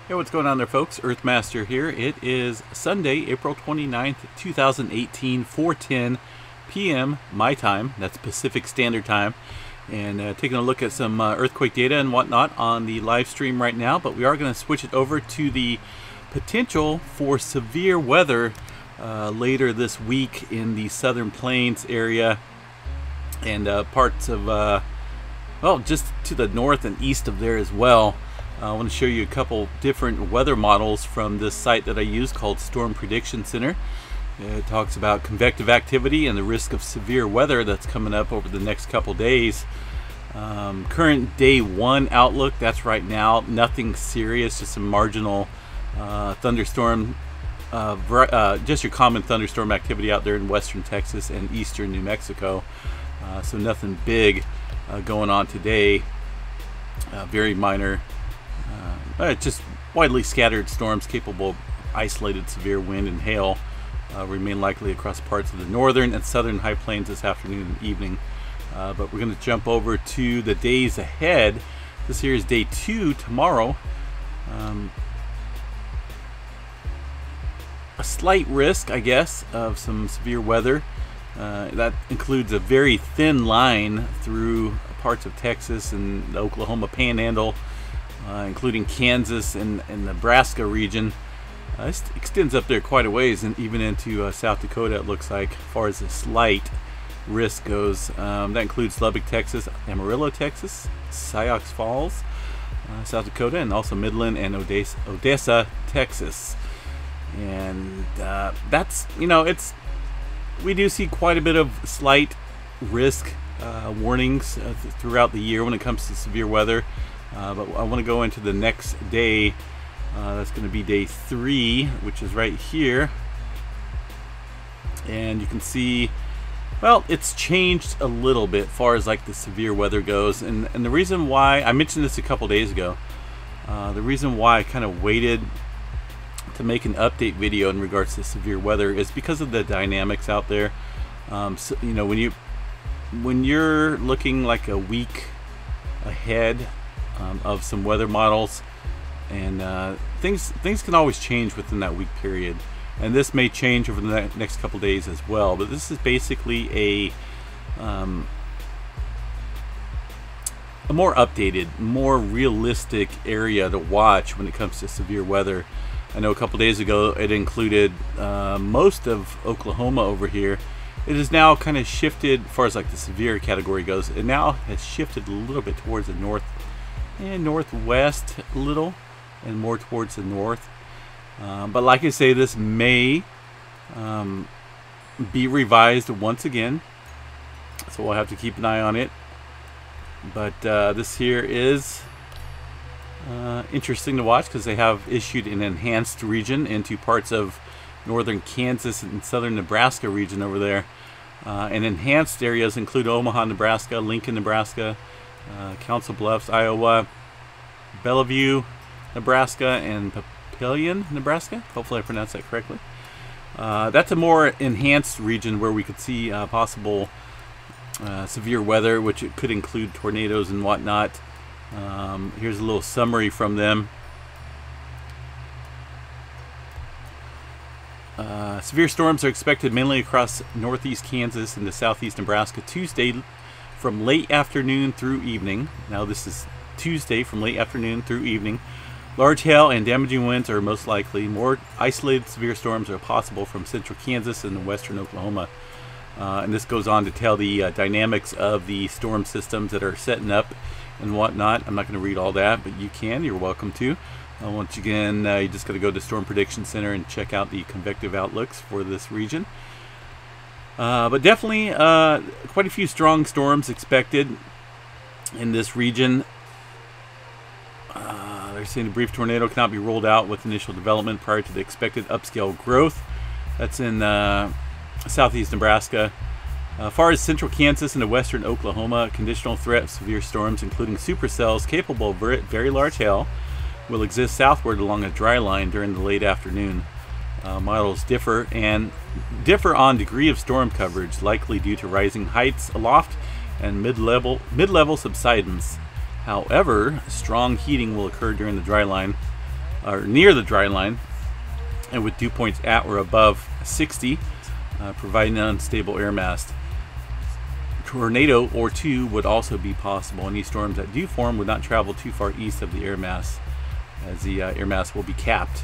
Hey, what's going on there, folks? Earthmaster here. It is Sunday, April 29th, 2018, 4:10 p.m. my time. That's Pacific Standard Time. And taking a look at some earthquake data and whatnot on the live stream right now. But we are going to switch it over to the potential for severe weather later this week in the Southern Plains area and parts of, well, just to the north and east of there as well. I want to show you a couple different weather models from this site that I use called Storm Prediction Center. It talks about convective activity and the risk of severe weather that's coming up over the next couple days. Current day one outlook, that's right now, nothing serious, just some marginal thunderstorm, just your common thunderstorm activity out there in western Texas and eastern New Mexico. So nothing big going on today, very minor. Just widely scattered storms capable of isolated severe wind and hail remain likely across parts of the northern and southern high plains this afternoon and evening. But we're going to jump over to the days ahead. This here is day 2 tomorrow. A slight risk, I guess, of some severe weather. That includes a very thin line through parts of Texas and the Oklahoma Panhandle, including Kansas and Nebraska region. It extends up there quite a ways and even into South Dakota, it looks like, as far as the slight risk goes. That includes Lubbock, Texas, Amarillo, Texas, Sioux Falls, South Dakota, and also Midland and Odessa, Texas. And that's, you know, we do see quite a bit of slight risk warnings throughout the year when it comes to severe weather. But I want to go into the next day. That's going to be day 3, which is right here. And you can see, well, it's changed a little bit as far as like the severe weather goes. And the reason why, I mentioned this a couple days ago, the reason why I kind of waited to make an update video in regards to severe weather is because of the dynamics out there. So, you know, when you're looking like a week ahead of some weather models, and things can always change within that week period, and this may change over the next couple days as well. But this is basically a more updated, more realistic area to watch when it comes to severe weather. I know a couple days ago it included most of Oklahoma over here. It is now kind of shifted as far as like the severe category goes. It now has shifted a little bit towards the north and northwest a little, and more towards the north. But like I say, this may be revised once again, so we'll have to keep an eye on it. But this here is interesting to watch because they have issued an enhanced region into parts of northern Kansas and southern Nebraska region over there. And enhanced areas include Omaha, Nebraska, Lincoln, Nebraska, Council Bluffs, Iowa, Bellevue, Nebraska, and Papillion, Nebraska. Hopefully I pronounced that correctly. That's a more enhanced region where we could see possible severe weather, which it could include tornadoes and whatnot. Here's a little summary from them. Severe storms are expected mainly across northeast Kansas into southeast Nebraska Tuesday from late afternoon through evening. Now this is Tuesday from late afternoon through evening. Large hail and damaging winds are most likely. More isolated severe storms are possible from central Kansas and western Oklahoma. And this goes on to tell the dynamics of the storm systems that are setting up and whatnot. I'm not going to read all that, but you can. You're welcome to. Once again, you just got to go to Storm Prediction Center and check out the convective outlooks for this region. But definitely quite a few strong storms expected in this region. They're saying a brief tornado cannot be ruled out with initial development prior to the expected upscale growth. That's in southeast Nebraska. As far as central Kansas and western Oklahoma, conditional threat of severe storms, including supercells capable of very large hail, will exist southward along a dry line during the late afternoon. Models differ on degree of storm coverage, likely due to rising heights aloft and mid-level subsidence. However, strong heating will occur during the dry line. or near the dry line, and with dew points at or above 60, providing an unstable air mass. Tornado or two would also be possible. Any storms that do form would not travel too far east of the air mass, as the air mass will be capped,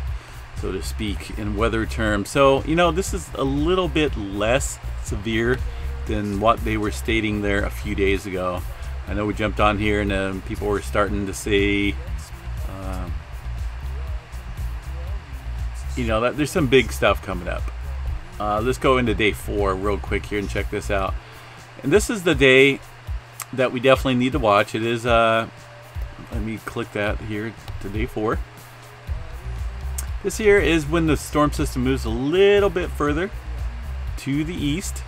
so to speak, in weather terms. So, you know, this is a little bit less severe than what they were stating there a few days ago. I know we jumped on here and people were starting to say, you know, that there's some big stuff coming up. Let's go into day 4 real quick here and check this out. And this is the day that we definitely need to watch. It is, let me click that here to day 4. This here is when the storm system moves a little bit further to the east.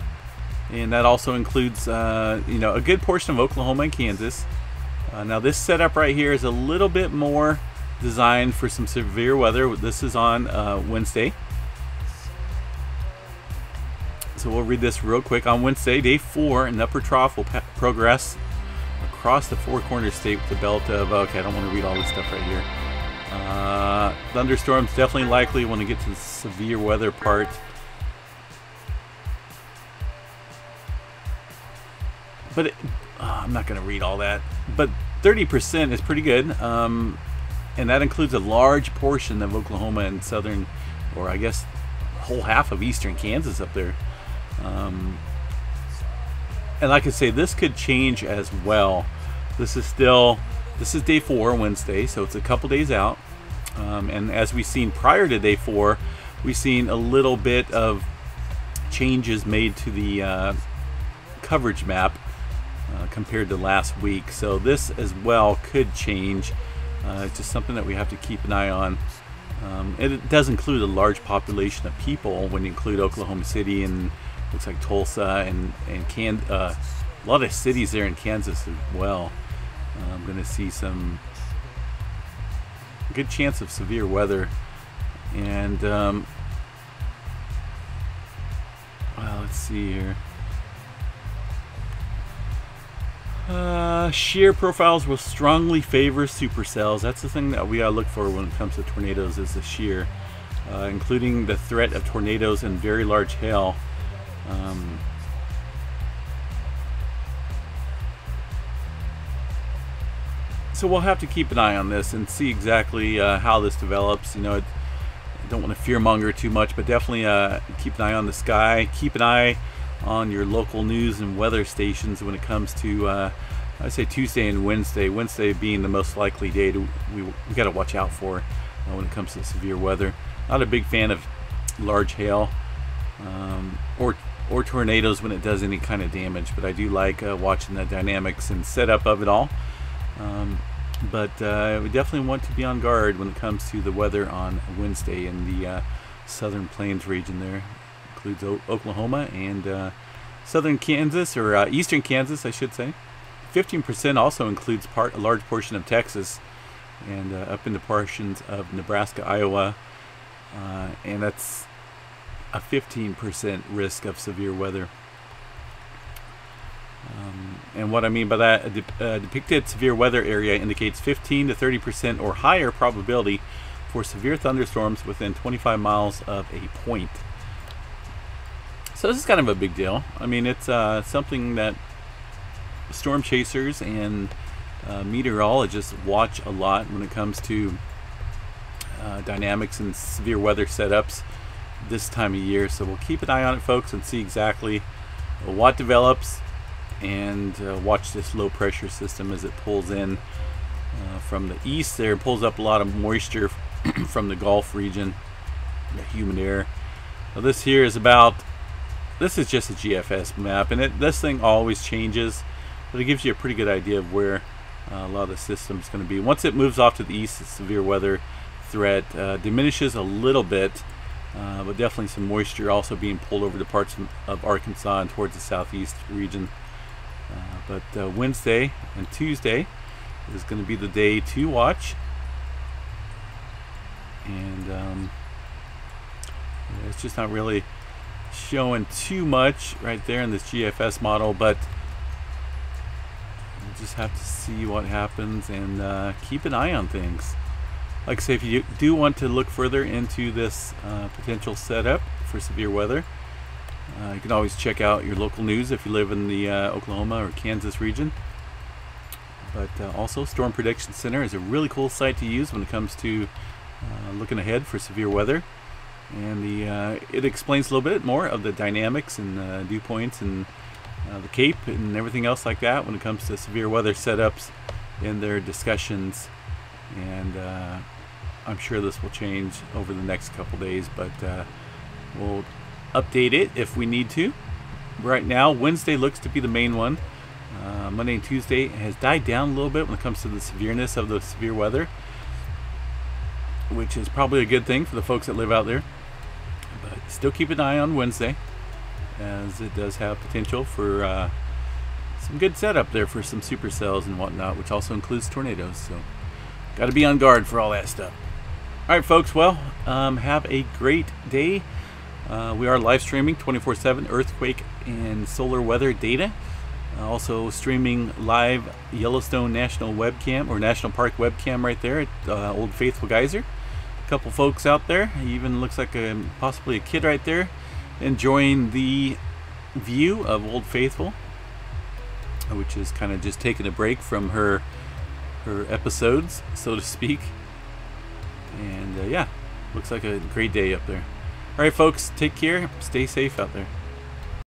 And that also includes, you know, a good portion of Oklahoma and Kansas. Now this setup right here is a little bit more designed for some severe weather. This is on Wednesday. So we'll read this real quick. On Wednesday, day 4, an upper trough will progress across the Four Corners state with a belt of, okay, I don't want to read all this stuff right here. Thunderstorms definitely likely when we get to the severe weather part. But I'm not going to read all that. But 30% is pretty good. And that includes a large portion of Oklahoma and southern, or I guess whole half of eastern Kansas up there. And like I say, this could change as well. This is day 4, Wednesday, so it's a couple days out. And as we've seen prior to day 4, we've seen a little bit of changes made to the coverage map compared to last week. So this as well could change. It's just something that we have to keep an eye on. It does include a large population of people when you include Oklahoma City and looks like Tulsa and a lot of cities there in Kansas as well. I'm going to see some good chance of severe weather. And well, let's see here. Shear profiles will strongly favor supercells. That's the thing that we gotta look for when it comes to tornadoes, is the shear, including the threat of tornadoes and very large hail. So we'll have to keep an eye on this and see exactly how this develops. You know, I don't want to fearmonger too much, but definitely keep an eye on the sky. Keep an eye on your local news and weather stations when it comes to, I'd say Tuesday and Wednesday. Wednesday being the most likely day we got to watch out for when it comes to severe weather. Not a big fan of large hail or tornadoes when it does any kind of damage, but I do like watching the dynamics and setup of it all. But we definitely want to be on guard when it comes to the weather on Wednesday in the southern plains region there. Includes Oklahoma and southern Kansas, or eastern Kansas, I should say. 15% also includes a large portion of Texas and up into portions of Nebraska, Iowa, and that's a 15% risk of severe weather. And what I mean by that, a depicted severe weather area indicates 15 to 30% or higher probability for severe thunderstorms within 25 miles of a point. So this is kind of a big deal. I mean, it's something that storm chasers and meteorologists watch a lot when it comes to dynamics and severe weather setups this time of year. So we'll keep an eye on it, folks, and see exactly what develops, and watch this low pressure system as it pulls in from the east there. It pulls up a lot of moisture from the Gulf region, the humid air. Now this here is this is just a GFS map, and this thing always changes, but it gives you a pretty good idea of where a lot of the system is going to be. Once it moves off to the east, the severe weather threat diminishes a little bit, but definitely some moisture also being pulled over to parts of Arkansas and towards the southeast region. But Wednesday and Tuesday is going to be the day to watch, and it's just not really showing too much right there in this GFS model, but we'll just have to see what happens and keep an eye on things. Like I say, if you do want to look further into this potential setup for severe weather, you can always check out your local news if you live in the Oklahoma or Kansas region. But also, Storm Prediction Center is a really cool site to use when it comes to looking ahead for severe weather. And it explains a little bit more of the dynamics and dew points and the Cape and everything else like that when it comes to severe weather setups in their discussions. And I'm sure this will change over the next couple days, but we'll update it if we need to. Right now, Wednesday looks to be the main one. Monday and Tuesday has died down a little bit when it comes to the severeness of the severe weather, which is probably a good thing for the folks that live out there. But still keep an eye on Wednesday, as it does have potential for some good setup there for some supercells and whatnot, which also includes tornadoes. So got to be on guard for all that stuff. All right, folks. Well, have a great day. We are live streaming 24/7 earthquake and solar weather data. Also streaming live Yellowstone National webcam or National Park webcam right there at Old Faithful Geyser. A couple folks out there. Even looks like possibly a kid right there enjoying the view of Old Faithful, which is kind of just taking a break from her episodes, so to speak. And yeah, looks like a great day up there. All right, folks, take care. Stay safe out there.